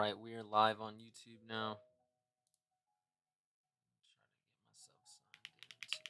right, we are live on YouTube now. Try to get myself signed into.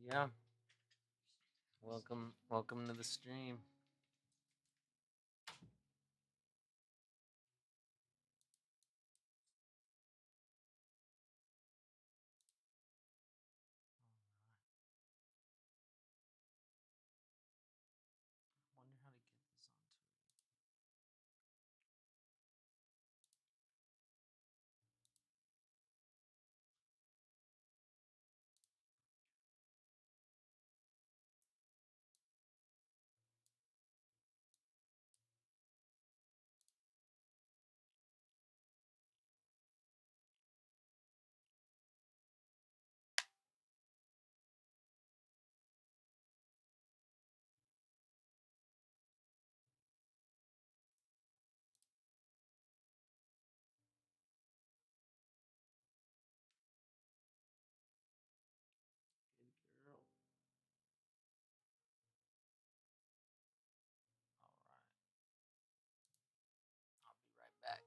Yeah, welcome to the stream. I wonder how to get this on Twitter. Good girl. All right, I'll be right back.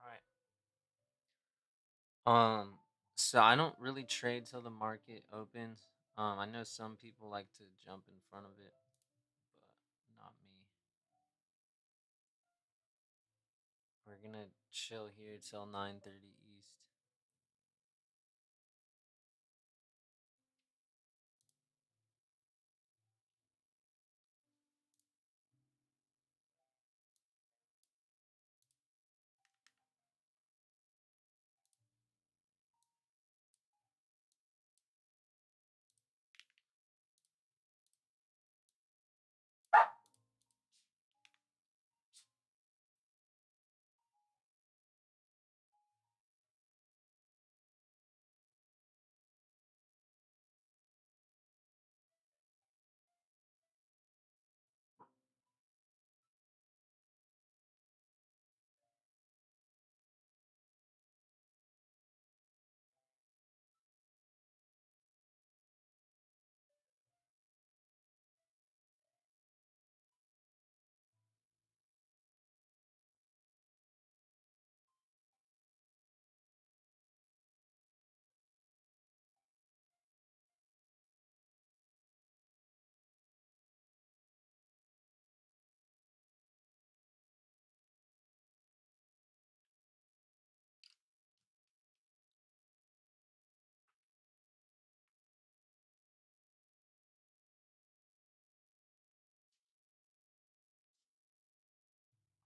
All right. So I don't really trade till the market opens. I know some people like to jump in front of it, but not me. We're gonna chill here till 9:30 East.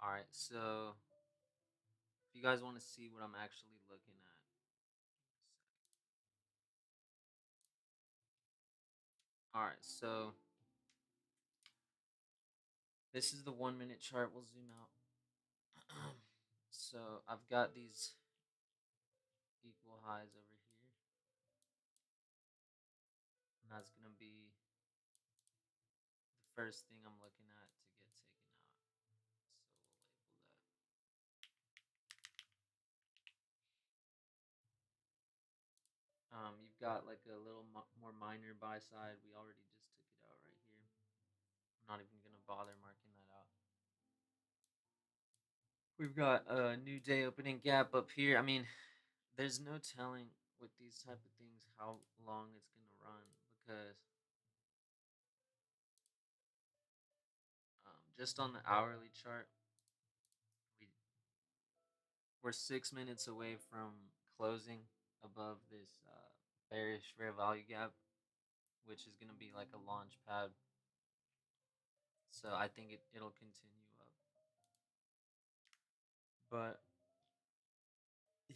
All right, so if you guys want to see what I'm actually looking at, all right, so this is the 1 minute chart. We'll zoom out. So I've got these equal highs over here, and that's gonna be the first thing I'm looking at to get taken out. So we'll label that. You've got like a little more minor buy side. We already just took it out right here. I'm not even gonna bother marking that out. We've got a new day opening gap up here. I mean, there's no telling with these type of things how long it's gonna run because just on the hourly chart, we we're 6 minutes away from closing above this bearish fair value gap, which is gonna be like a launch pad. So I think it'll continue up, but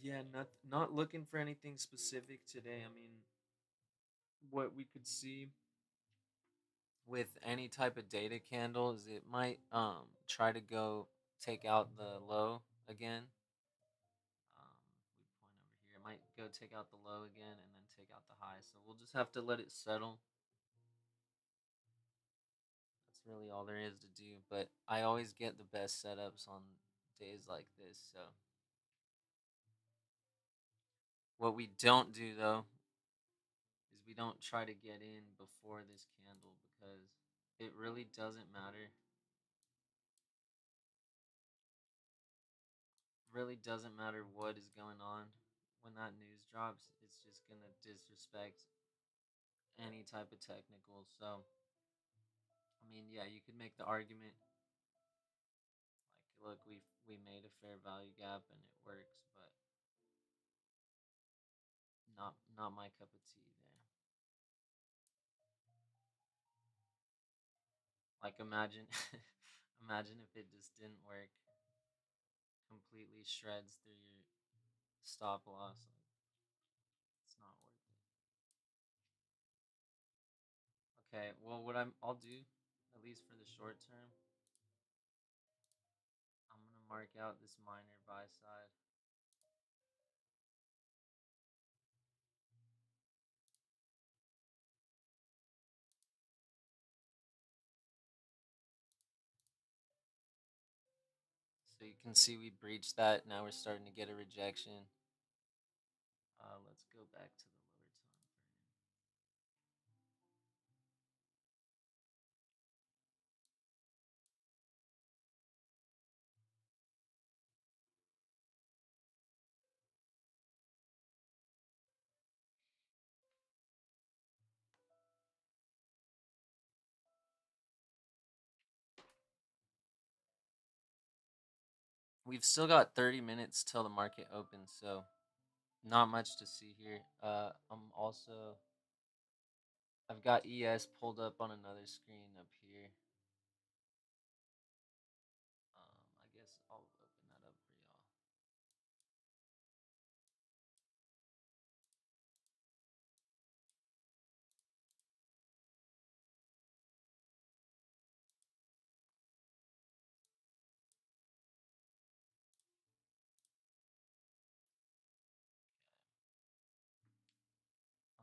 yeah, not looking for anything specific today. I mean, what we could see with any type of data candle is it might try to go take out the low again. We point over here. It might go take out the low again and then take out the high. So we'll just have to let it settle. That's really all there is to do. But I always get the best setups on days like this. So what we don't do though is we don't try to get in before this candle because it really doesn't matter. Really doesn't matter what is going on when that news drops. It's just gonna disrespect any type of technical. So I mean, yeah, you could make the argument like, look, we made a fair value gap and it works, but not my cup of tea there. Like imagine imagine if it just didn't work, completely shreds through your stop loss. Like, it's not worth it. Okay, well I'll do, at least for the short term, I'm gonna mark out this minor buy side. So you can see we breached that. Now we're starting to get a rejection. Let's go back to the lower time frame. We've still got 30 minutes till the market opens, so not much to see here. I've got ES pulled up on another screen up here. I guess I'll open that up for y'all.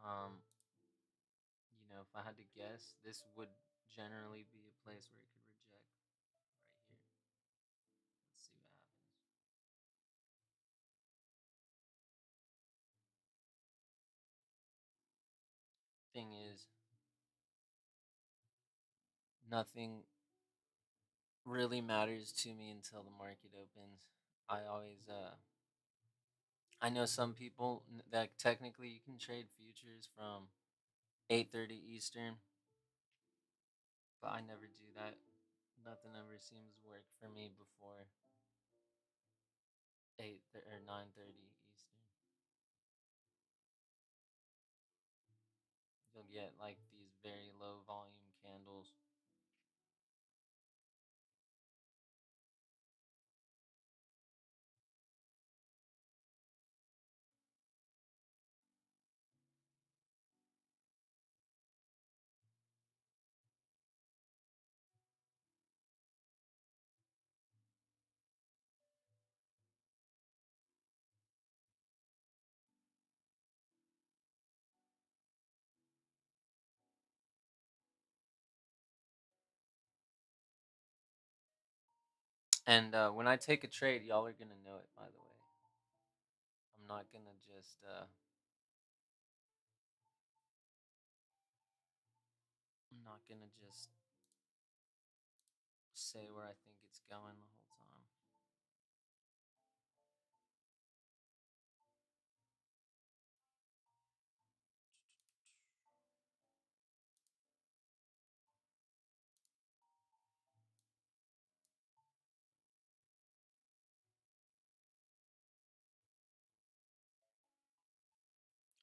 Um, if I had to guess, this would generally be a place where it could reject right here. Let's see what happens. Thing is, nothing really matters to me until the market opens. I always I know some people that technically you can trade futures from 8:30 Eastern, but I never do that. Nothing ever seems to work for me before 9:30 Eastern. You'll get like these very low volume candles. And when I take a trade, y'all are gonna know it. By the way, I'm not gonna just I'm not gonna just say where I think it's going the whole time.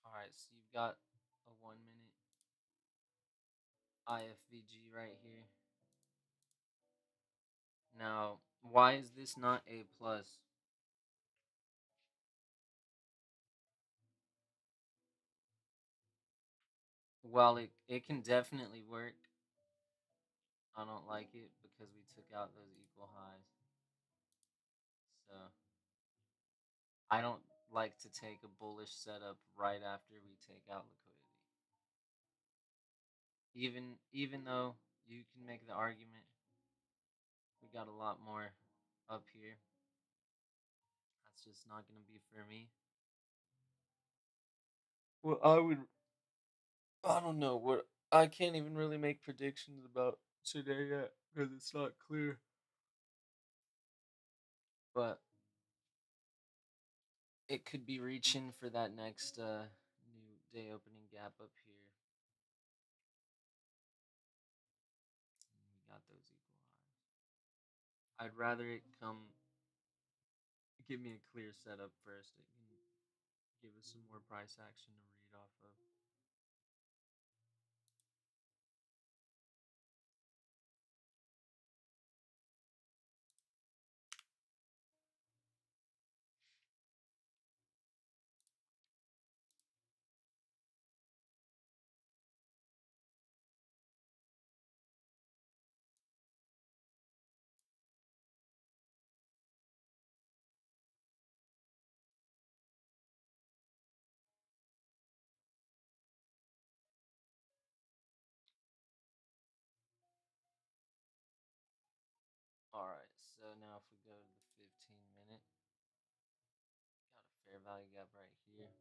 All right, so you've got a 1 minute IFVG right here. Now, why is this not A plus? While it can definitely work, I don't like it because we took out those equal highs. So I don't like to take a bullish setup right after we take out liquidity. Even though you can make the argument we got a lot more up here, that's just not going to be for me. Well, I don't know what I can't even really make predictions about today yet because it's not clear. But it could be reaching for that next new day opening gap up here. We got those equal highs. I'd rather it come give me a clear setup first. It can give us some more price action to read off of. All right, so now if we go to the 15 minute, got a fair value gap right here.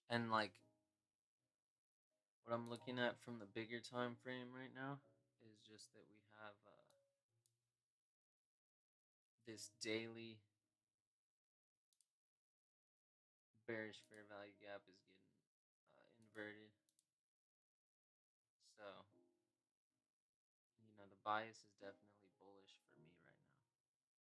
And like what I'm looking at from the bigger time frame right now is just that we have this daily bearish fair value gap is getting inverted. So, the bias is definitely bullish for me right now. Highs up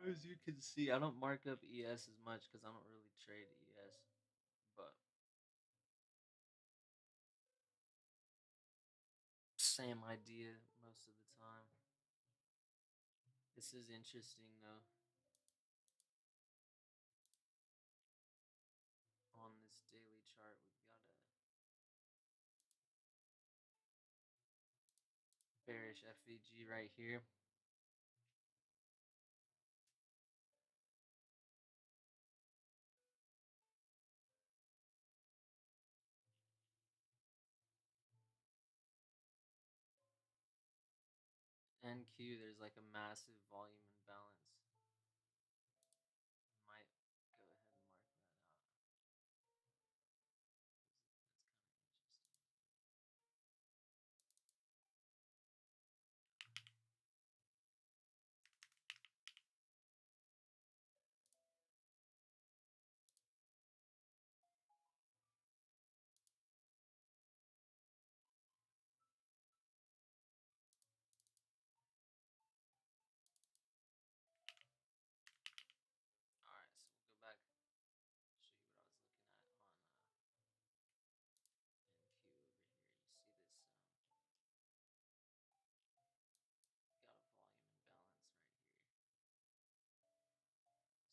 here. As you can see, I don't mark up ES as much because I don't really trade ES, but same idea most of the time. This is interesting though. On this daily chart, we've got a bearish FVG right here. NQ, there's like a massive volume imbalance. Might go ahead and mark that out. That's kind of interesting. All right, so we'll go back, show you what I was looking at on NQ over here. You see this? Got a volume imbalance right here.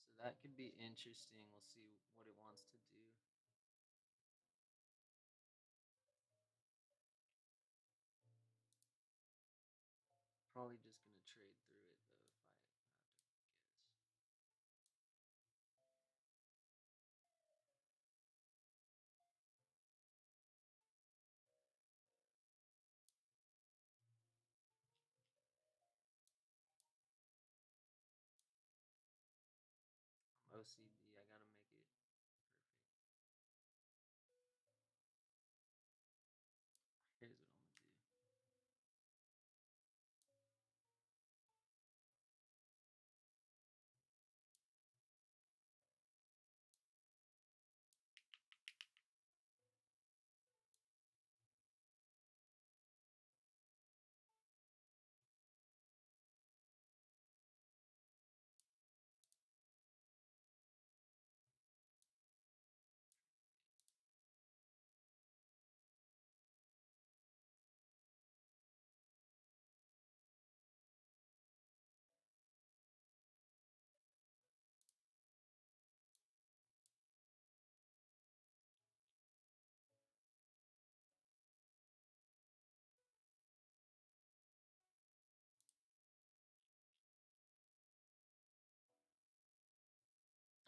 So that could be interesting. We'll see what it wants to do. Probably just gonna trade through it though if I had to guess. I'm OCD. I gotta make it perfect. Here's what I'm gonna do.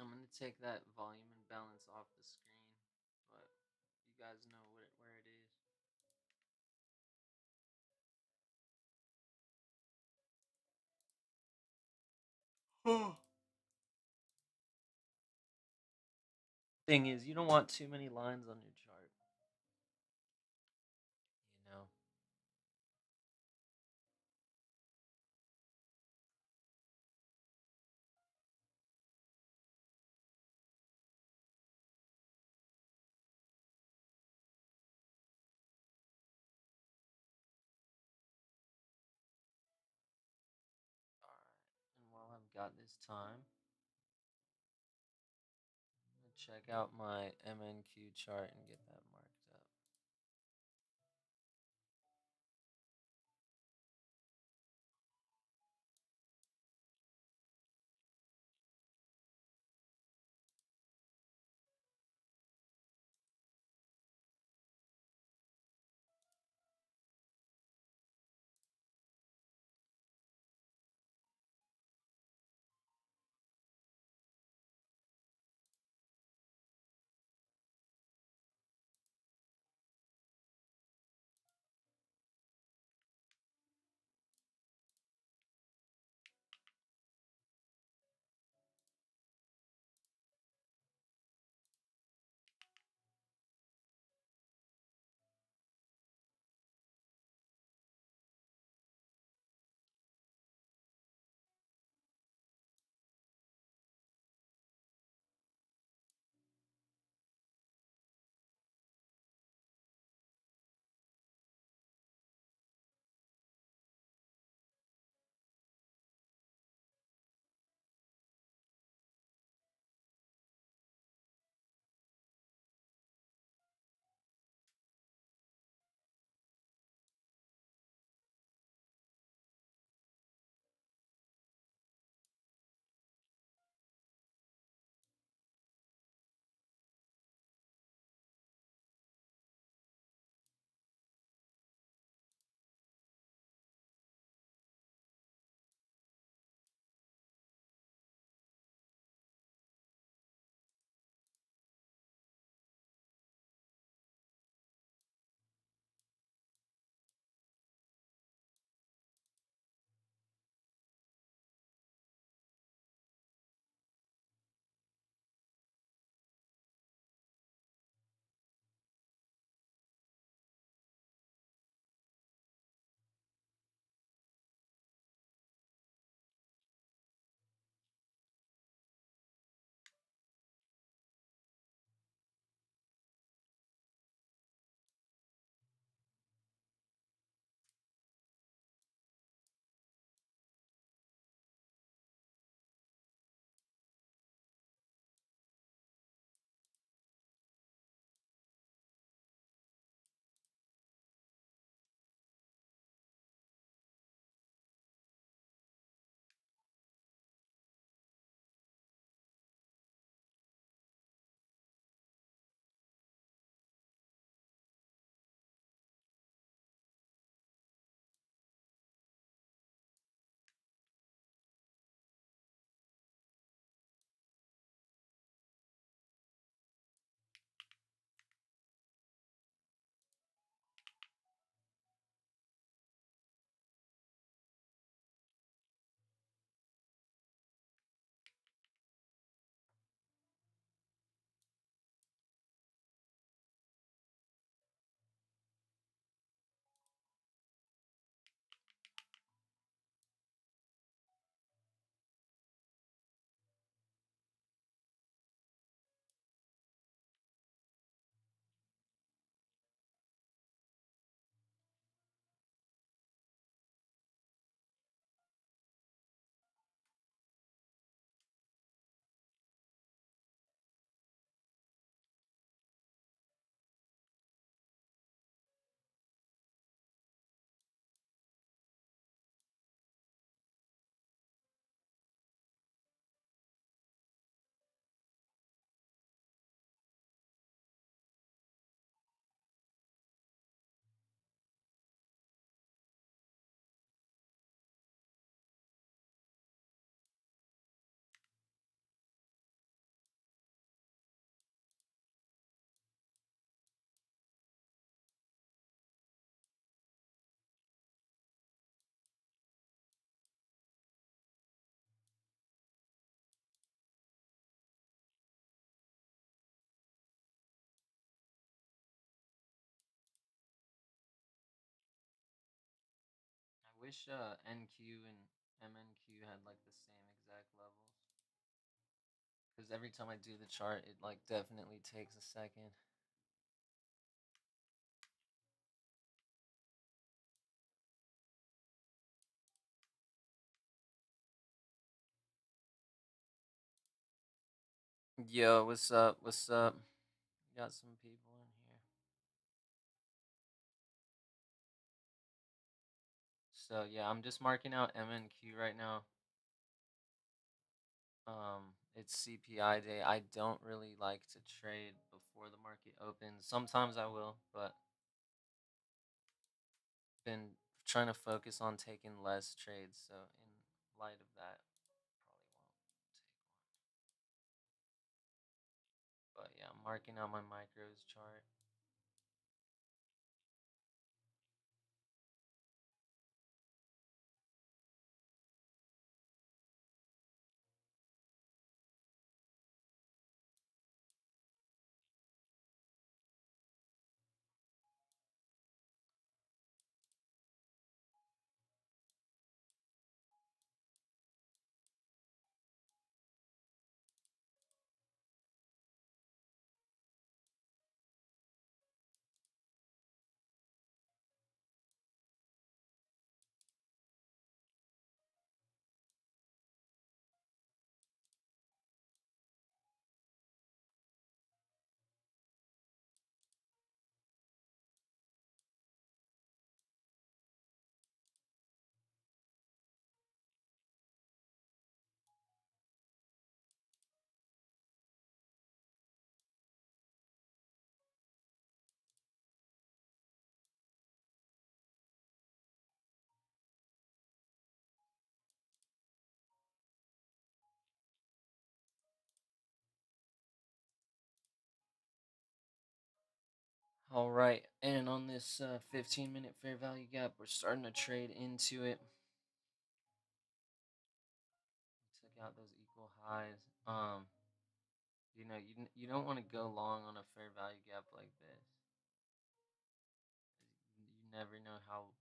I'm gonna take that volume imbalance off the screen, but you guys know where it is. Thing is, you don't want too many lines on your chart. You know. All right. And while I've got this time, I'm gonna check out my MNQ chart and get that marked up. wish NQ and MNQ had like the same exact levels. Because every time I do the chart, it like definitely takes a second. Yo, what's up? What's up? Got some people in here. So yeah, I'm just marking out MNQ right now. It's CPI day. I don't really like to trade before the market opens. Sometimes I will, but been trying to focus on taking less trades. So in light of that, probably won't take one. But yeah, I'm marking out my micros chart. All right, and on this 15-minute fair value gap, we're starting to trade into it. We took out those equal highs. You don't want to go long on a fair value gap like this. You never know how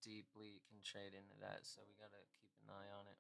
deeply it can trade into that, so we gotta keep an eye on it.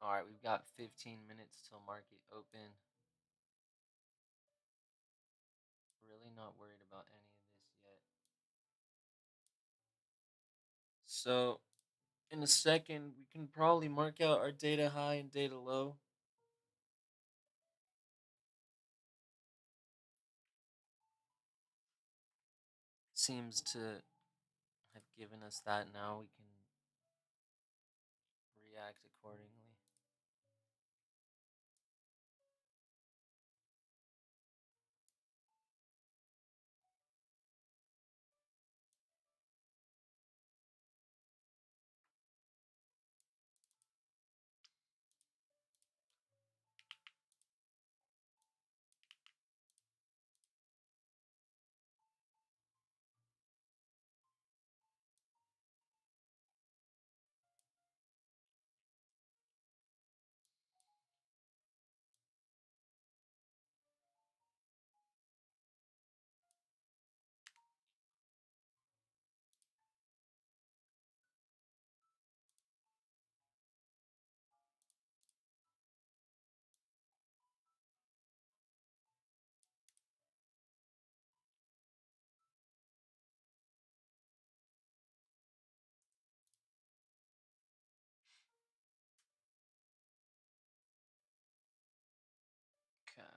All right, we've got 15 minutes till market open. Really not worried about any of this yet. So in a second, we can probably mark out our data high and data low. Seems to have given us that. Now we can react accordingly. Okay.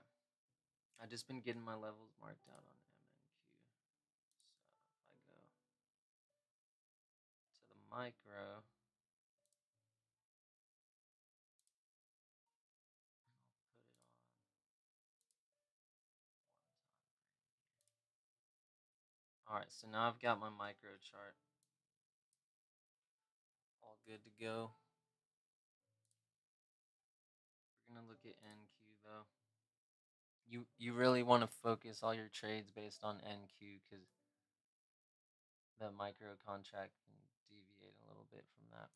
I just been getting my levels marked out on MNQ. So if I go to the micro, I'll put it on 1 time frame here. All right, so now I've got my micro chart all good to go. We're gonna look at NQ though. You really want to focus all your trades based on NQ because the micro contract can deviate a little bit from that.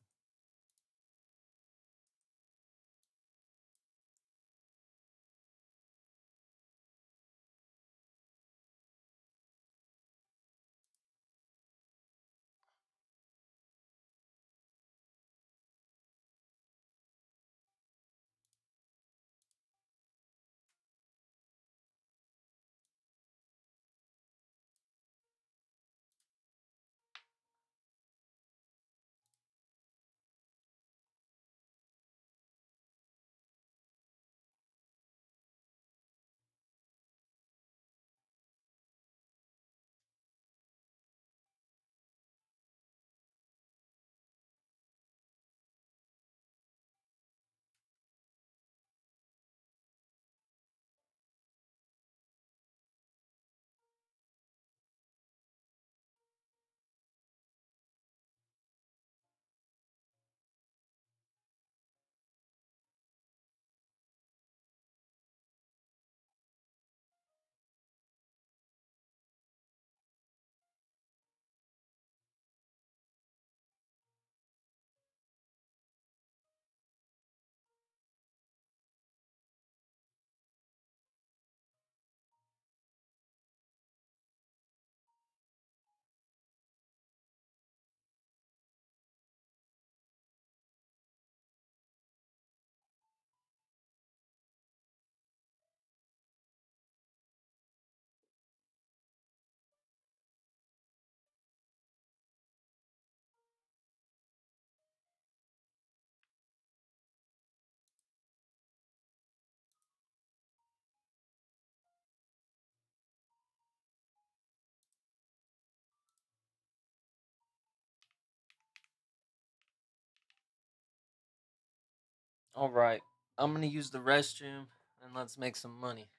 All right, I'm gonna use the restroom and let's make some money.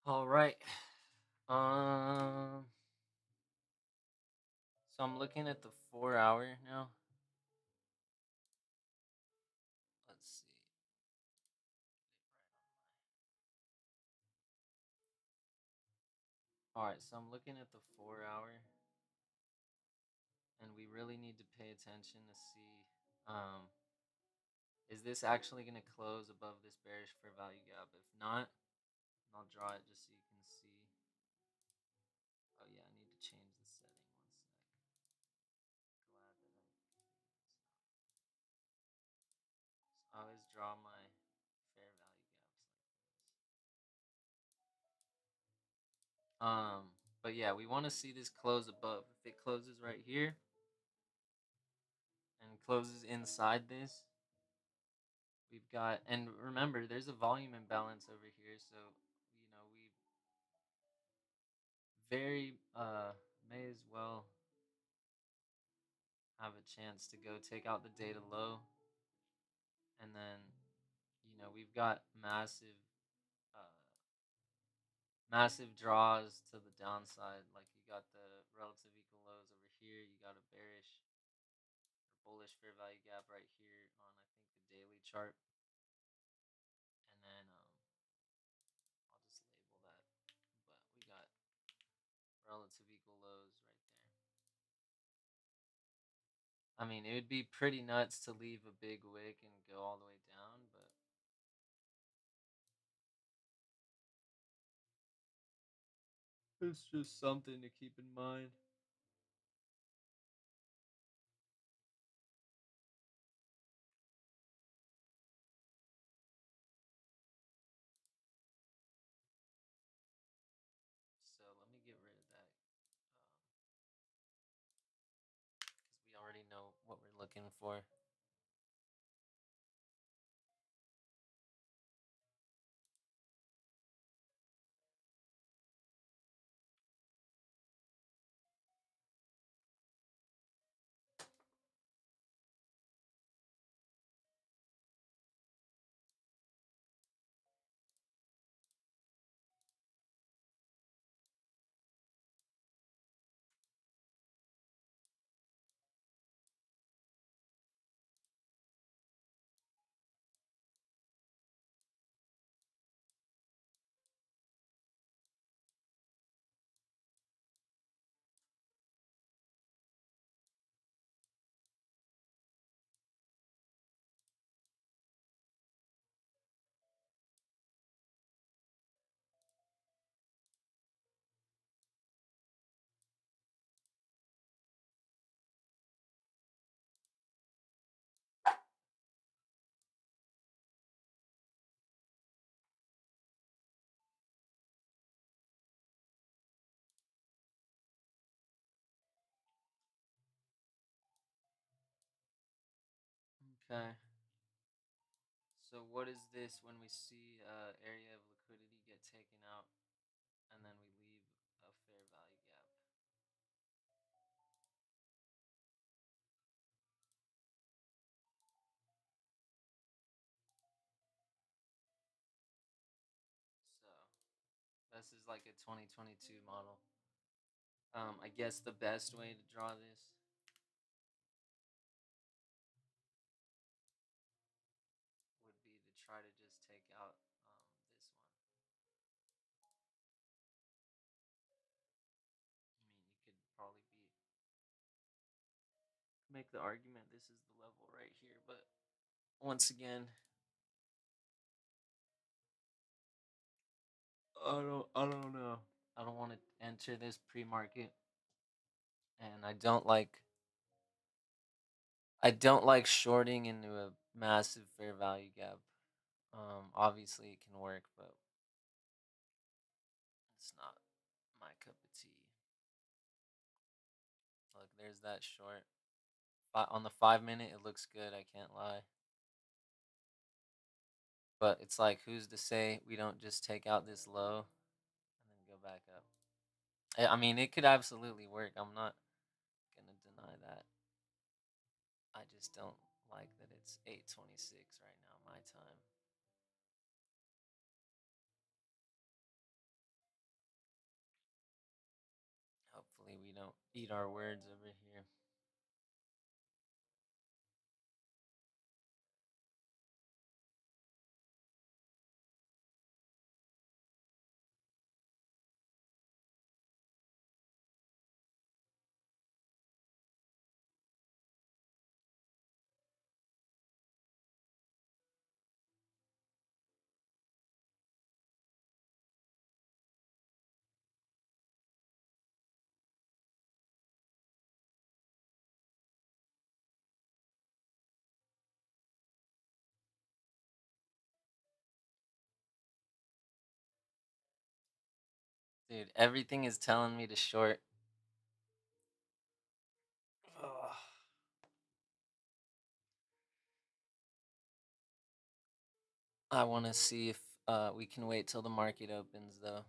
All right. Um. So I'm looking at the 4 hour now. Let's see. All right. So I'm looking at the 4 hour, and we really need to pay attention to see. Um. Is this actually going to close above this bearish fair value gap? If not, I'll draw it just so you can see. Oh yeah, I need to change the setting. One sec. Glad that I figured this out. So I always draw my fair value gaps like this. But yeah, we want to see this close above. If it closes right here and closes inside this, we've got, and remember, there's a volume imbalance over here, so we very may as well have a chance to go take out the data low, and then we've got uh, massive draws to the downside. Like you got the relative equal lows over here, you got a bearish or bullish fair value gap right here on I think the daily chart, and then I'll just label that. But we got relative equal lows right there. I mean, it would be pretty nuts to leave a big wick and go all the way down, but it's just something to keep in mind. So let me get rid of that because we already know what we're looking for. Okay. So what is this when we see area of liquidity get taken out and then we leave a fair value gap? So this is like a 2022 model. I guess the best way to draw this would be to try to just take out this one. I mean, you could probably make the argument this is the level right here, but once again, I don't know. I don't want to enter this pre-market, and I don't like shorting into a massive fair value gap. Obviously it can work, but it's not my cup of tea. Look, there's that short. On the 5 minute, it looks good. I can't lie. But it's like, who's to say we don't just take out this low and then go back up? I mean, it could absolutely work. I'm not gonna deny that. I just don't like that it's 8:26 right now, my time. eat our words over here. Dude, everything is telling me to short. Ugh. I want to see if we can wait till the market opens, though.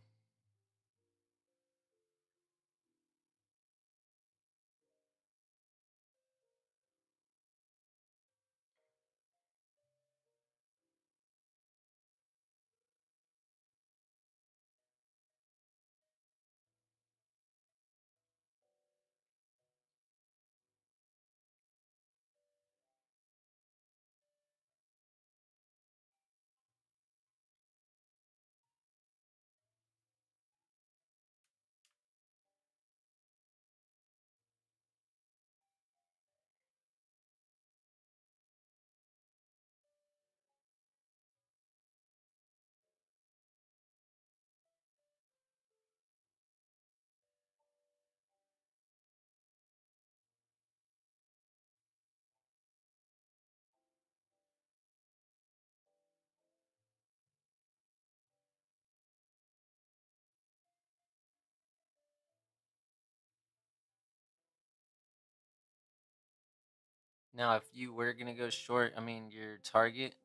Now, if you were gonna go short, I mean, your target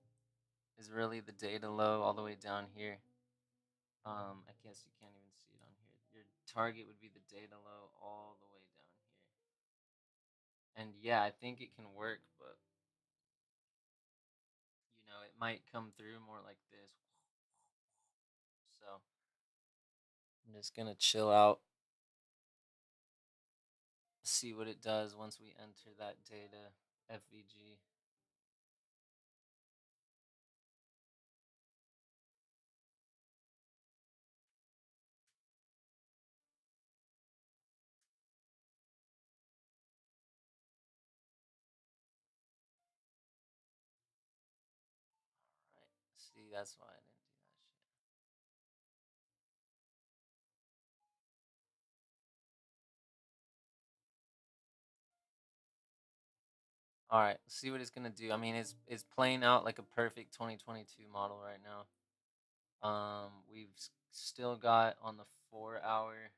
is really the data low all the way down here. I guess you can't even see it on here. Your target would be the data low all the way down here. And yeah, I think it can work, but it might come through more like this. So I'm just gonna chill out, see what it does once we enter that data FVG. All right. See, that's why I didn't do that shit. All right, let's see what it's gonna do. I mean, it's playing out like a perfect 2022 model right now. We've still got on the 4 hour.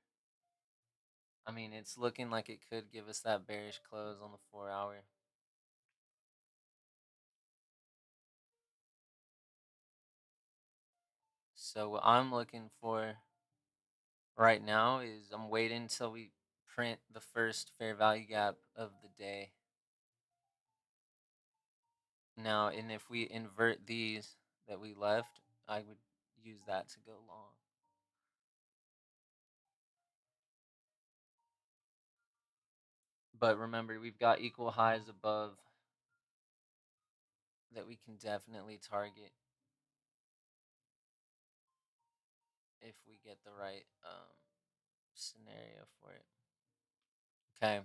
I mean, it's looking like it could give us that bearish close on the 4 hour. So what I'm looking for right now is I'm waiting until we print the first fair value gap of the day. Now, and if we invert these that we left, I would use that to go long. But remember, we've got equal highs above that we can definitely target if we get the right scenario for it. Okay.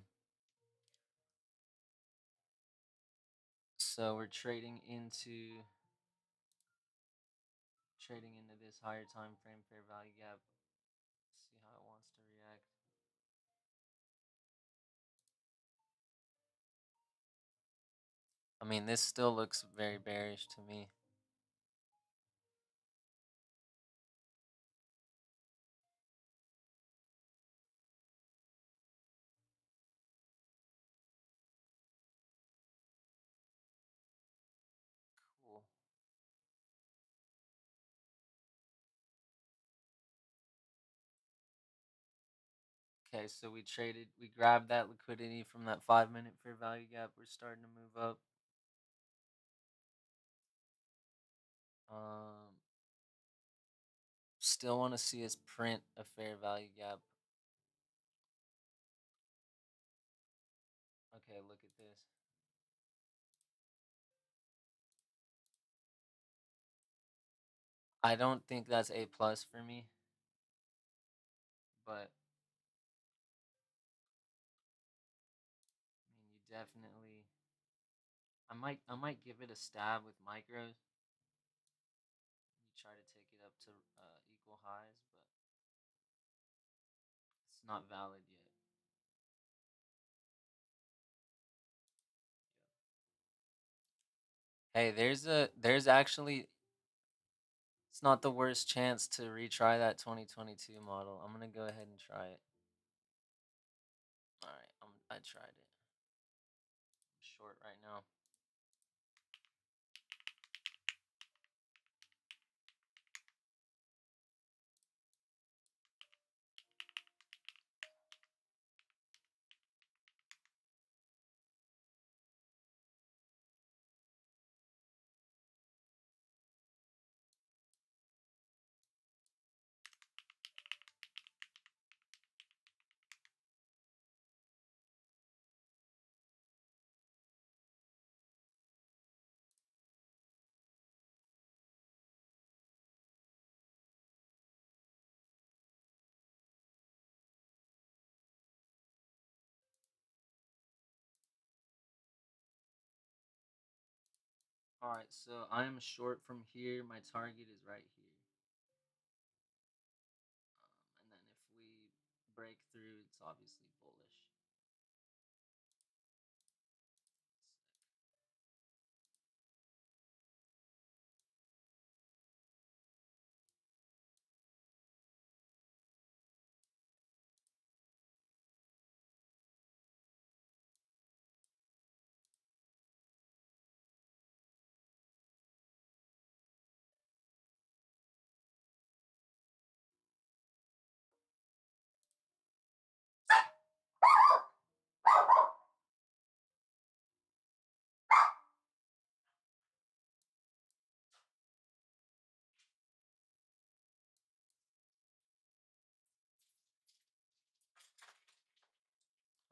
So we're trading into this higher time frame fair value gap. See how it wants to react. I mean, this still looks very bearish to me. Cool. Okay, so we grabbed that liquidity from that 5 minute fair value gap. We're starting to move up. Um, Still want to see us print a fair value gap I don't think that's A plus for me, but I mean, you definitely. I might give it a stab with micros. You try to take it up to equal highs, but it's not valid yet. Hey, there's actually it's not the worst chance to retry that 2022 model. I'm gonna go ahead and try it. All right, I tried it. I'm short right now. All right, so I am short from here. My target is right here. And then if we break through, it's obviously bullish.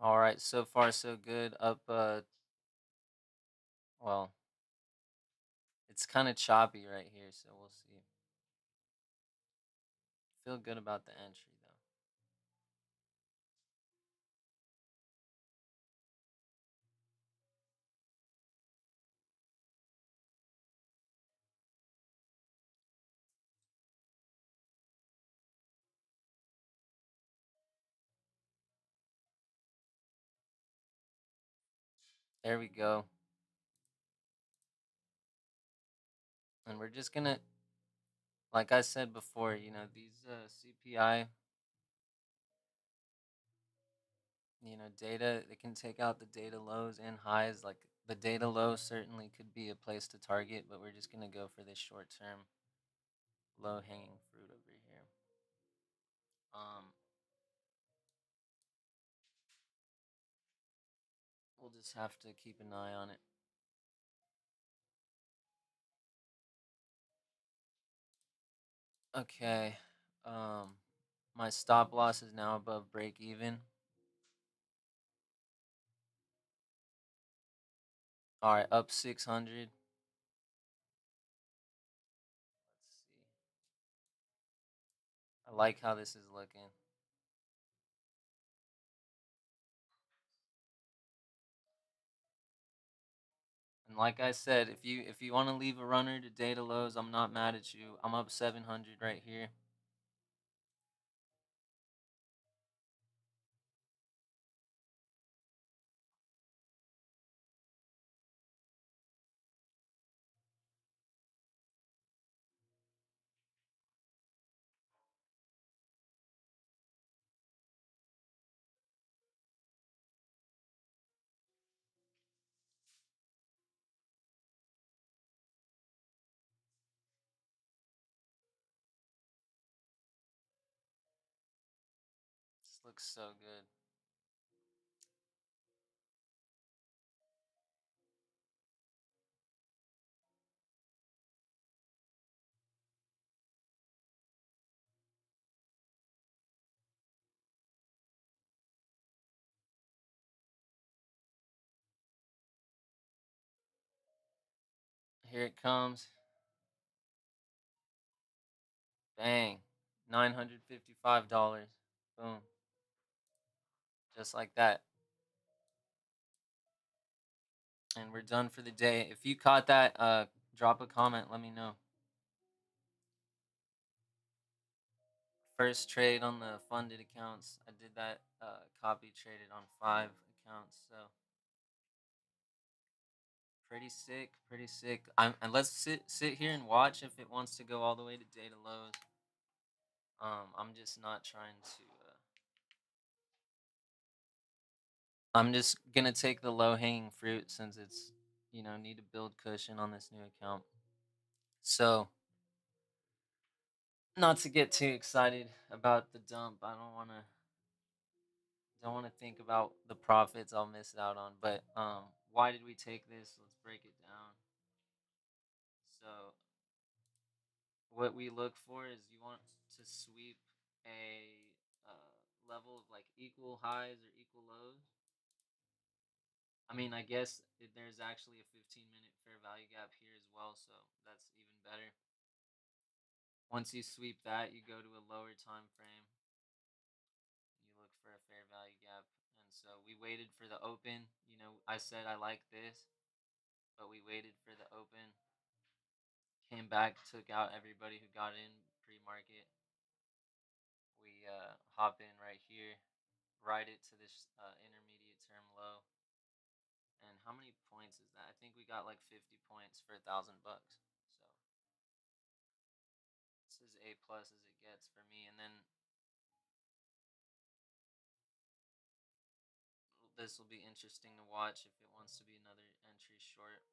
All right, so far so good. Up, well, it's kind of choppy right here, so we'll see. Feel good about the entry though. There we go. And we're just gonna, like I said before, these CPI, data, they can take out the data lows and highs. Like the data low certainly could be a place to target, but we're just gonna go for this short term low hanging fruit over here. Um, we'll just have to keep an eye on it. Okay. Um, my stop loss is now above break even. All right, up 600. Let's see. I like how this is looking. And like I said, if you want to leave a runner to data lows, I'm not mad at you. I'm up 700 right here. This looks so good. Here it comes. Bang. $955. Boom. Just like that. And we're done for the day. If you caught that, drop a comment. Let me know. First trade on the funded accounts. I did that copy traded on 5 accounts. So pretty sick. Pretty sick. And let's sit here and watch if it wants to go all the way to data lows. I'm just not trying to. I'm just gonna take the low hanging fruit since it's need to build cushion on this new account. So not to get too excited about the dump. I don't want to think about the profits I'll miss out on. But why did we take this? Let's break it down. So what we look for is you want to sweep a level of like equal highs or equal lows. I mean, I guess there's actually a 15-minute fair value gap here as well, so that's even better. Once you sweep that, you go to a lower time frame. You look for a fair value gap. And so we waited for the open. I said I like this, but we waited for the open. Came back, took out everybody who got in pre-market. We hop in right here, ride it to this intermediate term low. And how many points is that? I think we got like 50 points for $1,000. So this is A plus as it gets for me. And then this will be interesting to watch if it wants to be another entry short.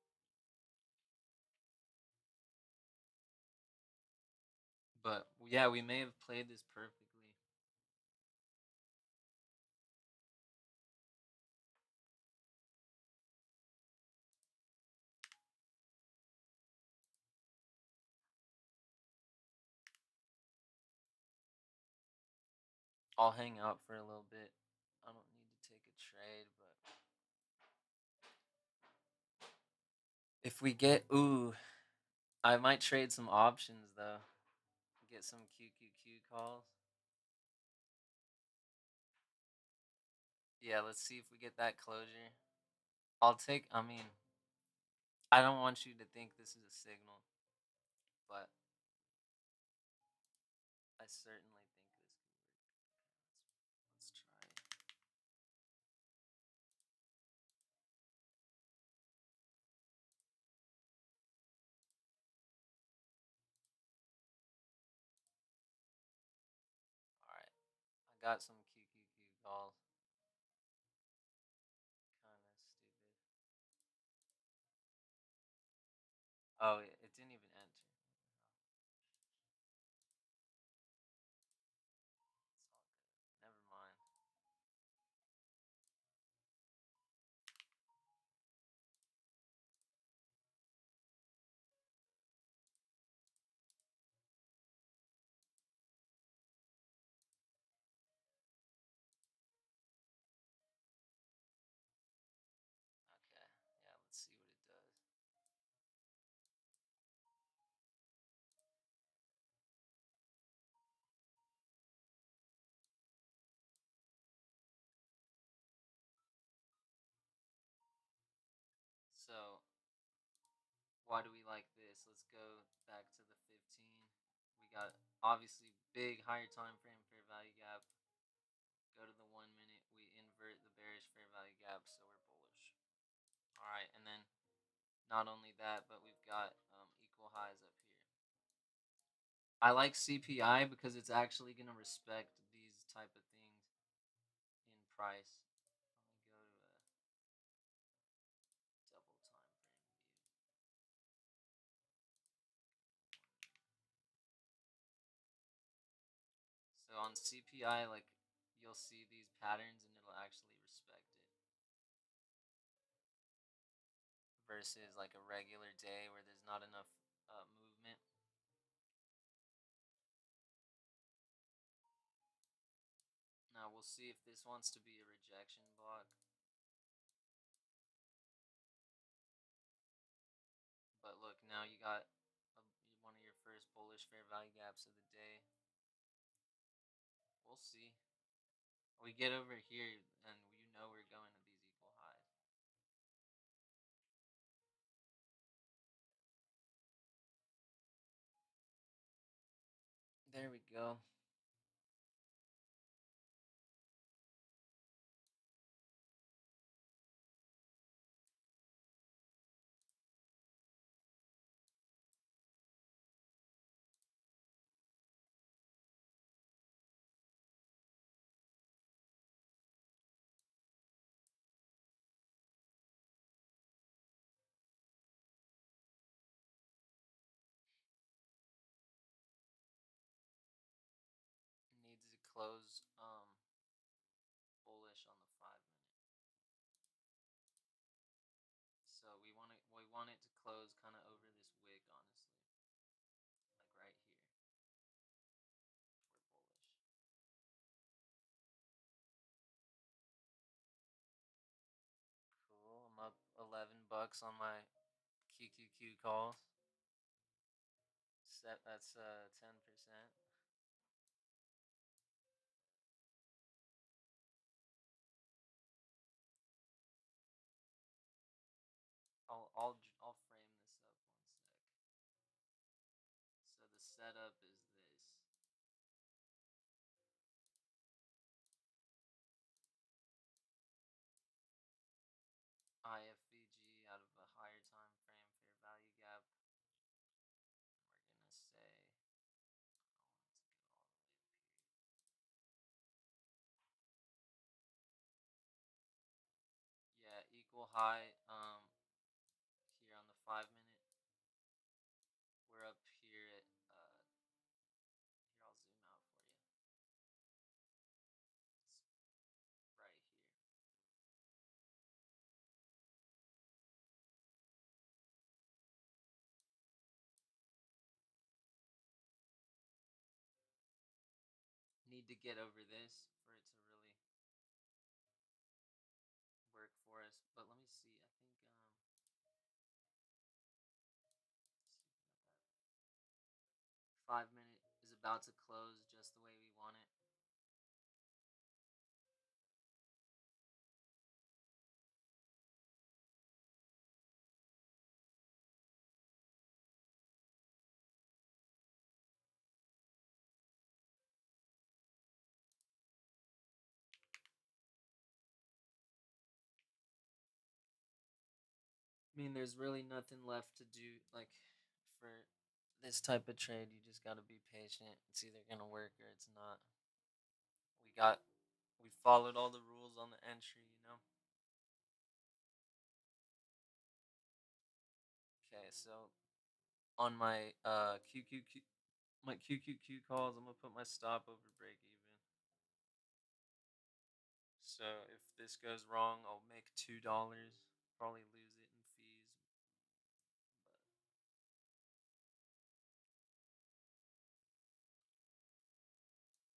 But yeah, we may have played this perfectly. I'll hang out for a little bit. I don't need to take a trade, but if we get I might trade some options though. Get some QQQ calls. Yeah, let's see if we get that closure. I mean, I don't want you to think this is a signal, but I certainly think this could work. Okay, let's try it. All right, I got some QQQ calls. Kind of stupid. Oh, it didn't even enter. It's all good. Never mind. Okay, yeah, let's see what it does. So, why do we like this? Let's go back to the 15. We got obviously big higher time frame fair value gap. Go to the 1 minute. We invert the bearish fair value gap, so we're bullish. All right, and then not only that, but we've got equal highs up here. I like CPI because it's actually going to respect these type of things in price. Let me go to a double time frame view. So on CPI, like you'll see these patterns and it'll actually respect it versus like a regular day where there's not enough movement. Now we'll see if this wants to be a rejection block. But look, now you got one of your first bullish fair value gaps of the day. see. We get over here, and you know we're going to these equal highs. There we go. Needs to close bullish on the 5 minute. So we want it to close kind of over this wick, honestly, like right here. If we're bullish. Cool. I'm up $11 on my QQQ calls. That's 10%. I'll frame this up 1 sec. So the setup is this. IFVG out of a higher time frame fair value gap. And we're gonna say yeah, equal high here on the 5 minute. We're up here at here I'll zoom out for you. It's right here. Need to get over this for it to really work for us. But let me see. I think let's see if we got that. 5 minute is about to close just the way we want it. I mean, there's really nothing left to do. Like for this type of trade, you just got to be patient. It's either gonna work or it's not. We got we followed all the rules on the entry, you know. Okay, so on my QQQ calls, I'm gonna put my stop over break even. So if this goes wrong, I'll make $2. Probably lose it in fees.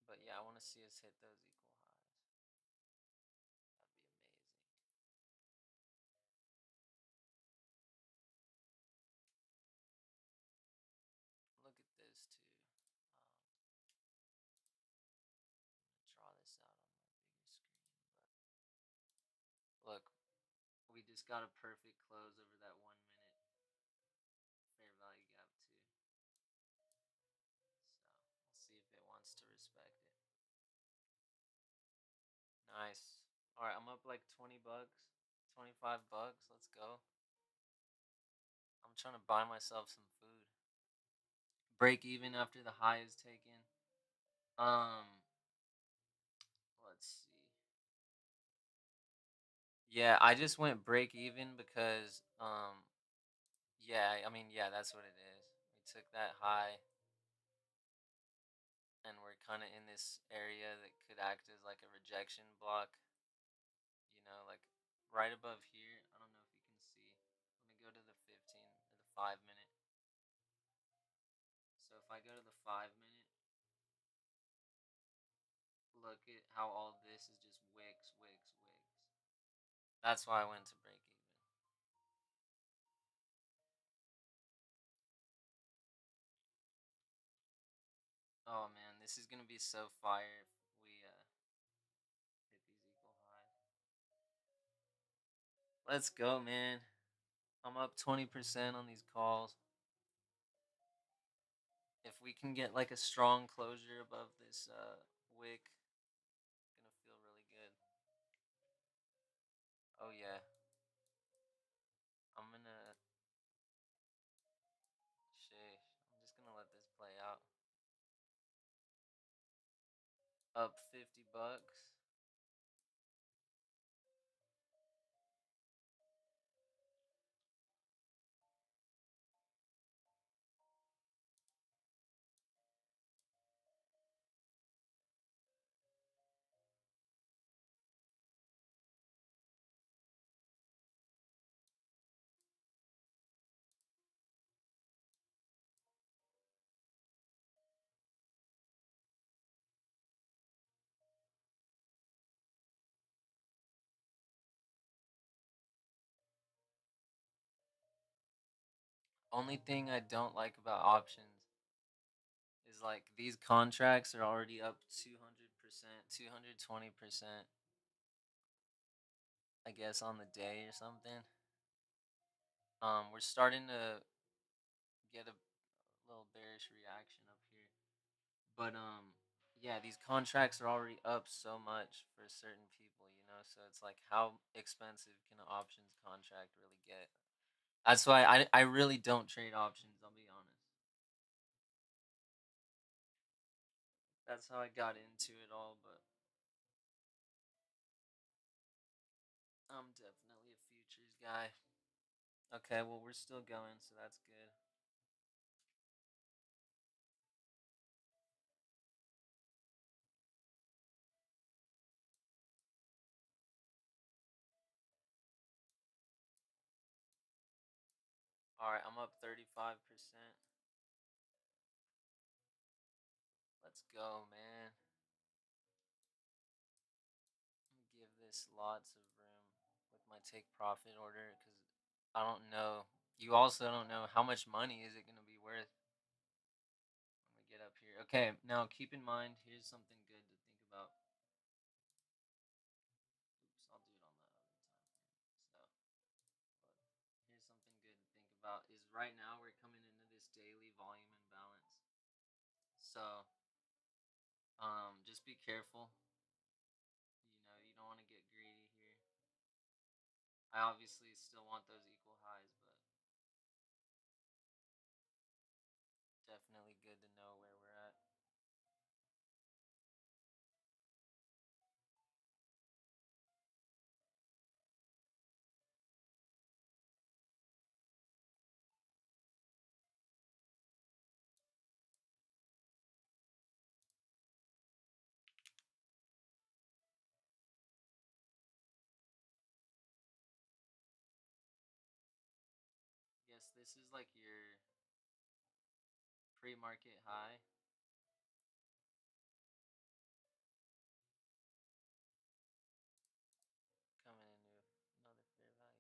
But yeah, I want to see us hit those equal highs. That'd be amazing. Look at this too. I'm gonna draw this out on my bigger screen, but look, we just got a perfect close over that 1 minute fair value gap too. So we'll see if it wants to respect it. Nice. All right, I'm up like $20, $25. Let's go. I'm trying to buy myself some food. Break even after the high is taken. Um, let's see. Yeah, I just went break even because yeah, I mean yeah, that's what it is. We took that high and we're kind of in this area that could act as like a rejection block, you know, like right above here. I don't know if you can see. Let me go to the 15 or the 5 minute. So if I go to the 5 minute, look at how all this is just wicks, wicks, wicks. That's why I went to break even. Oh man, this is gonna be so fire if we Let's go, man. I'm up 20% on these calls. If we can get like a strong closure above this wick, gonna feel really good. Oh yeah. I'm gonna shit. I'm just gonna let this play out. Up $50. Only thing I don't like about options is like these contracts are already up 200%, 220%, I guess on the day or something. We're starting to get a little bearish reaction up here. But yeah, these contracts are already up so much for certain people, you know. So it's like, how expensive can an options contract really get? That's why I really don't trade options. I'll be honest. That's how I got into it all. But I'm definitely a futures guy. Okay, well we're still going, so that's good. All right, I'm up 35%. Let's go, man. Give this lots of room with my take profit order because I don't know. You also don't know how much money is it going to be worth when we get up here. Okay, now keep in mind, here's something good to think about. Oops, I'll do it on the other time frame. But here's something good to think about is right now we're coming into this daily volume imbalance. So, just be careful. You know, you don't want to get greedy here. I obviously still want those equal highs, but definitely good to know where we're at. Yes, this is like your pre-market high. Coming into another fair value gap.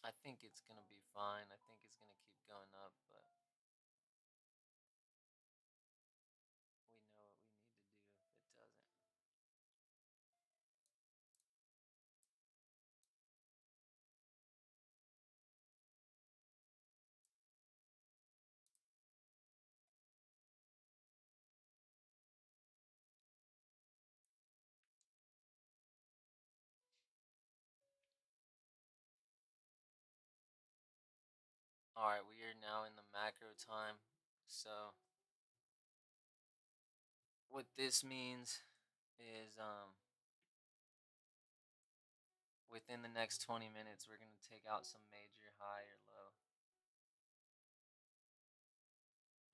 I think it's gonna be fine. I think it's gonna keep going up, but we know what we need to do if it doesn't. All right, we are now in the macro time. So what this means is within the next 20 minutes we're gonna take out some major high or low.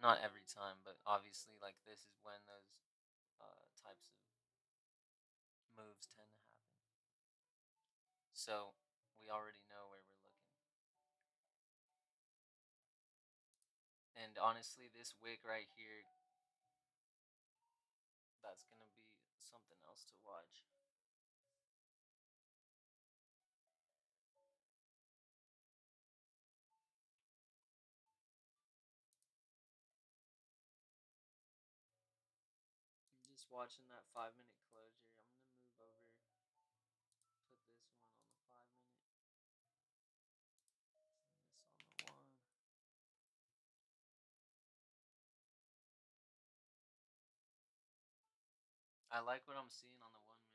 Not every time, but obviously like this is when those types of moves tend to happen. So we already know where we're looking. And honestly, this wick right here, that's gonna be something else to watch. I'm just watching that 5 minute closure. I'm gonna move over I like what I'm seeing on the 1 minute.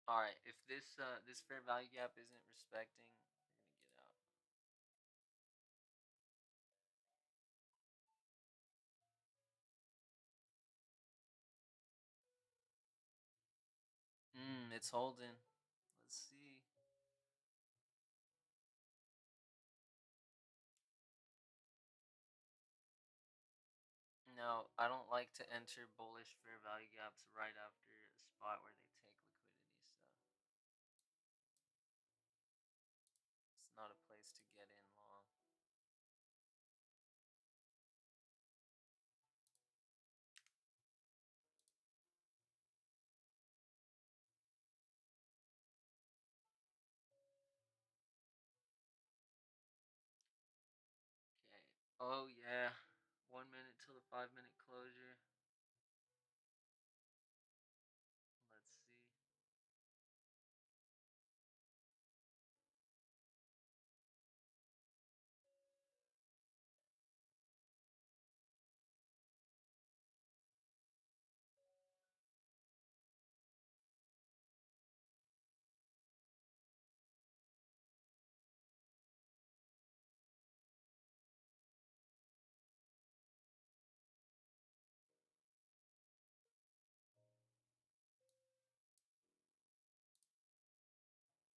All right, if this fair value gap isn't respecting, we're gonna get out. It's holding. Let's see. No, I don't like to enter bullish fair value gaps right after a spot where they take liquidity, so it's not a place to get in long. Okay. Oh yeah. 1 minute till the 5 minute closure. Let's see.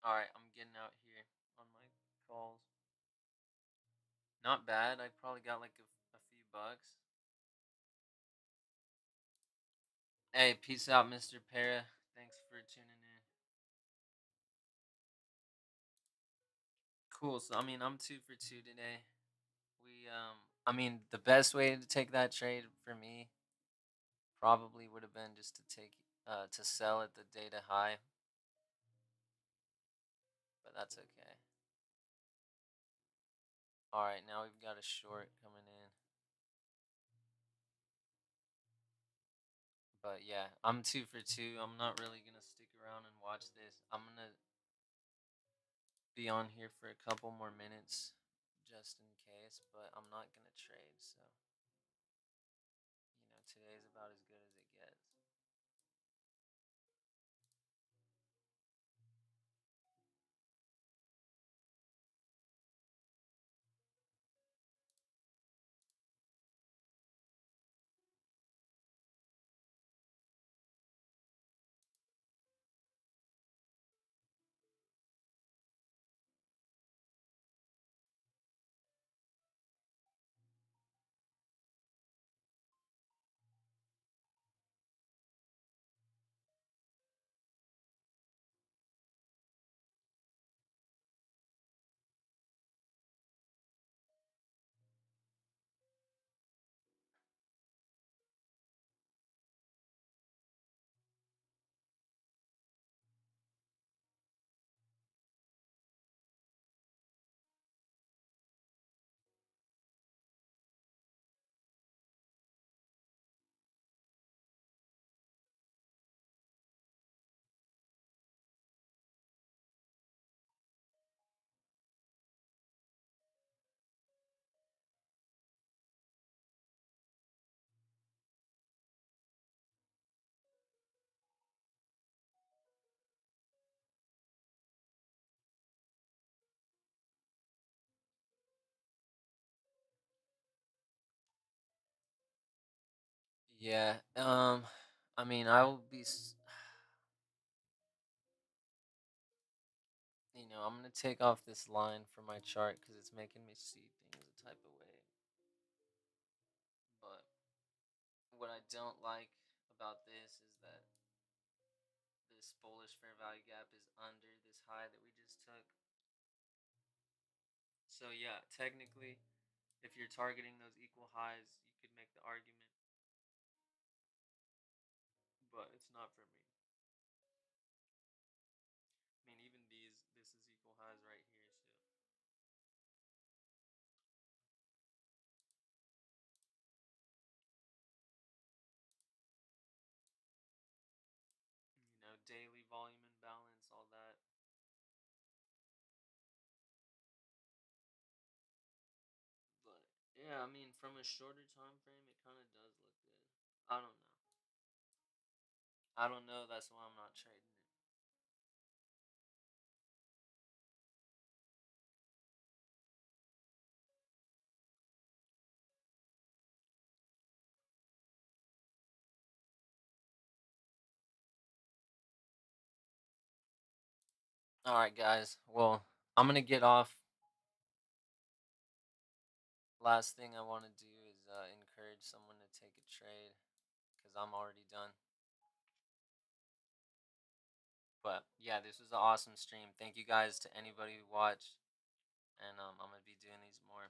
All right, I'm getting out here on my calls. Not bad. I probably got like a few bucks. Hey, peace out, Mr. Para. Thanks for tuning in. Cool. So I mean, I'm 2 for 2 today. I mean, the best way to take that trade for me probably would have been just to sell at the data high, but that's okay. All right, now we've got a short coming in. But yeah, I'm 2 for 2. I'm not really gonna stick around and watch this. I'm gonna be on here for a couple more minutes just in case, but I'm not gonna trade. So today's about as good as it gets. Yeah. I mean, I will be. I'm gonna take off this line from my chart because it's making me see things a type of way. But what I don't like about this is that this bullish fair value gap is under this high that we just took. So yeah, technically, if you're targeting those equal highs, you could make the argument but it's not for me. I mean, even these, this is equal highs right here. So daily volume imbalance, all that. But yeah, I mean, from a shorter time frame, it kind of does look good. I don't know. I don't know. That's why I'm not trading it. All right, guys. Well, I'm gonna get off. Last thing I want to do is encourage someone to take a trade because I'm already done. But yeah, this was an awesome stream. Thank you guys to anybody who watched, and I'm gonna be doing these more.